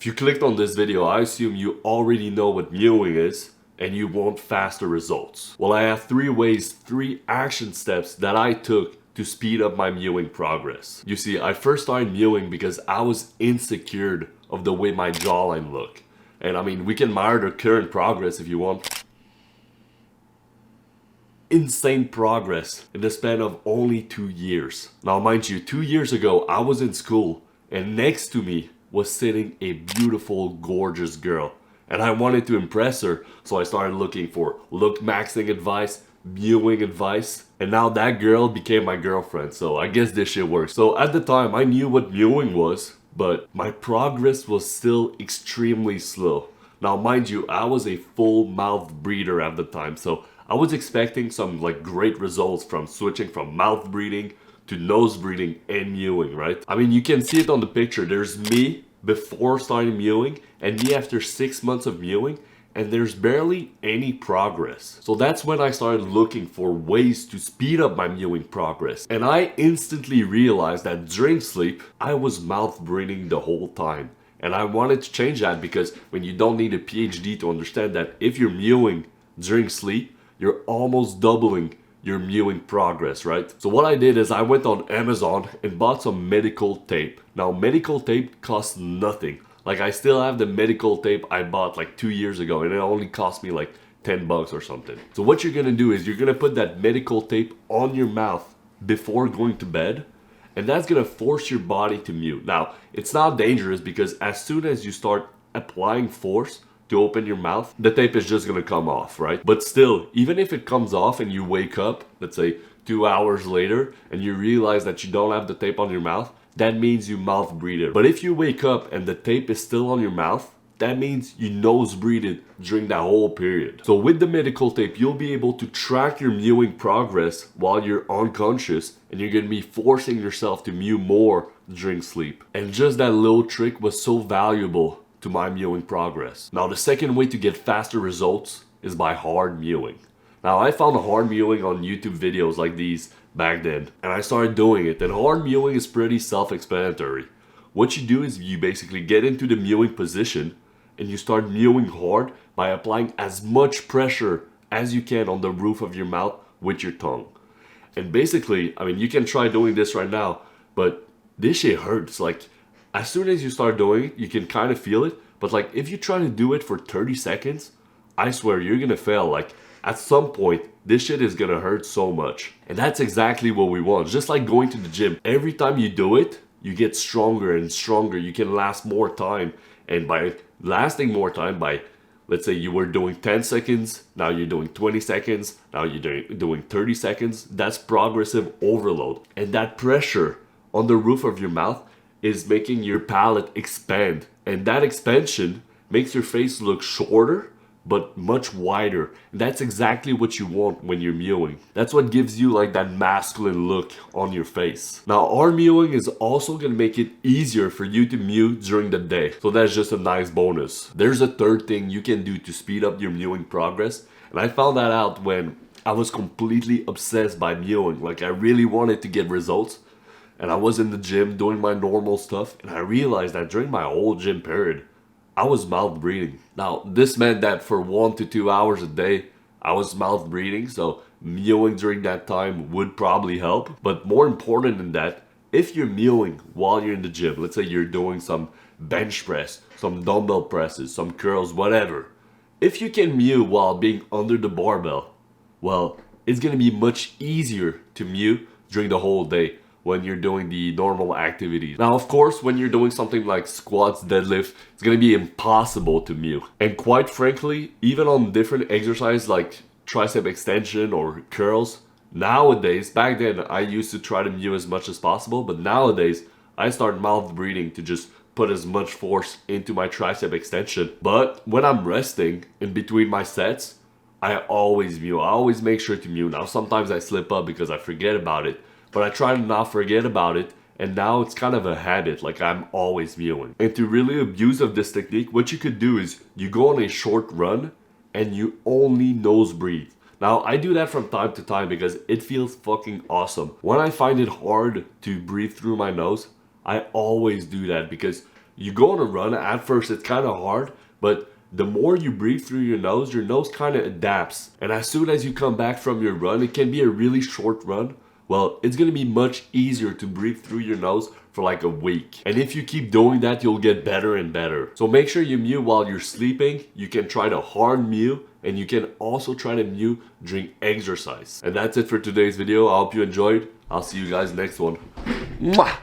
If you clicked on this video, I assume you already know what mewing is and you want faster results. Well, I have 3 action steps that I took to speed up my mewing progress. You see, I first started mewing because I was insecure of the way my jawline looked. And I mean, we can admire the current progress if you want. Insane progress in the span of only 2 years. Now mind you, 2 years ago I was in school and next to me was sitting a beautiful, gorgeous girl. And I wanted to impress her, so I started looking for look maxing advice, mewing advice, and now that girl became my girlfriend, so I guess this shit works. So at the time I knew what mewing was, but my progress was still extremely slow. Now mind you, I was a full mouth breather at the time, so I was expecting some like great results from switching from mouth breathing to nose breathing and mewing, right? I mean, you can see it on the picture. There's me before starting mewing and me after 6 months of mewing, and there's barely any progress. So that's when I started looking for ways to speed up my mewing progress. And I instantly realized that during sleep, I was mouth breathing the whole time. And I wanted to change that because when you don't need a PhD to understand that if you're mewing during sleep, you're almost doubling your mewing progress, right? So what I did is I went on Amazon and bought some medical tape. Now medical tape costs nothing. Like I still have the medical tape I bought like 2 years ago and it only cost me like 10 bucks or something. So what you're gonna do is you're gonna put that medical tape on your mouth before going to bed, and that's gonna force your body to mew. Now it's not dangerous because as soon as you start applying force to open your mouth, the tape is just gonna come off, right? But still, even if it comes off and you wake up, let's say 2 hours later, and you realize that you don't have the tape on your mouth, that means you mouth breathed. But if you wake up and the tape is still on your mouth, that means you nose breathed during that whole period. So with the medical tape, you'll be able to track your mewing progress while you're unconscious, and you're gonna be forcing yourself to mew more during sleep. And just that little trick was so valuable to my mewing progress. Now the second way to get faster results is by hard mewing. Now I found hard mewing on YouTube videos like these back then, and I started doing it, and hard mewing is pretty self-explanatory. What you do is you basically get into the mewing position and you start mewing hard by applying as much pressure as you can on the roof of your mouth with your tongue. And basically, I mean, you can try doing this right now, but this shit hurts. Like, as soon as you start doing it, you can kind of feel it, but like if you try to do it for 30 seconds, I swear you're gonna fail. Like at some point, this shit is gonna hurt so much. And that's exactly what we want. Just like going to the gym, every time you do it, you get stronger and stronger. You can last more time. And by lasting more time, by let's say you were doing 10 seconds, now you're doing 20 seconds, now you're doing 30 seconds, that's progressive overload. And that pressure on the roof of your mouth is making your palate expand, and that expansion makes your face look shorter but much wider. And that's exactly what you want when you're mewing. That's what gives you like that masculine look on your face. Now hard mewing is also gonna make it easier for you to mew during the day, so that's just a nice bonus. There's a third thing you can do to speed up your mewing progress, and I found that out when I was completely obsessed by mewing. Like I really wanted to get results, and I was in the gym doing my normal stuff, and I realized that during my whole gym period, I was mouth breathing. Now, this meant that for 1 to 2 hours a day, I was mouth breathing, so mewing during that time would probably help. But more important than that, if you're mewing while you're in the gym, let's say you're doing some bench press, some dumbbell presses, some curls, whatever. If you can mew while being under the barbell, well, it's gonna be much easier to mew during the whole day when you're doing the normal activities. Now, of course, when you're doing something like squats, deadlift, it's gonna be impossible to mew. And quite frankly, even on different exercises like tricep extension or curls, nowadays, back then I used to try to mew as much as possible, but nowadays I start mouth breathing to just put as much force into my tricep extension. But when I'm resting in between my sets, I always mew. I always make sure to mew. Now, sometimes I slip up because I forget about it, but I try to not forget about it, and now it's kind of a habit, like I'm always mewing. And to really abuse of this technique, what you could do is you go on a short run and you only nose breathe. Now, I do that from time to time because it feels fucking awesome. When I find it hard to breathe through my nose, I always do that because You go on a run, at first it's kind of hard, but the more you breathe through your nose kind of adapts. And as soon as you come back from your run, it can be a really short run. Well, it's gonna be much easier to breathe through your nose for like a week. And if you keep doing that, you'll get better and better. So make sure you mew while you're sleeping. You can try to hard mew, and you can also try to mew during exercise. And that's it for today's video. I hope you enjoyed. I'll see you guys next one. Mwah!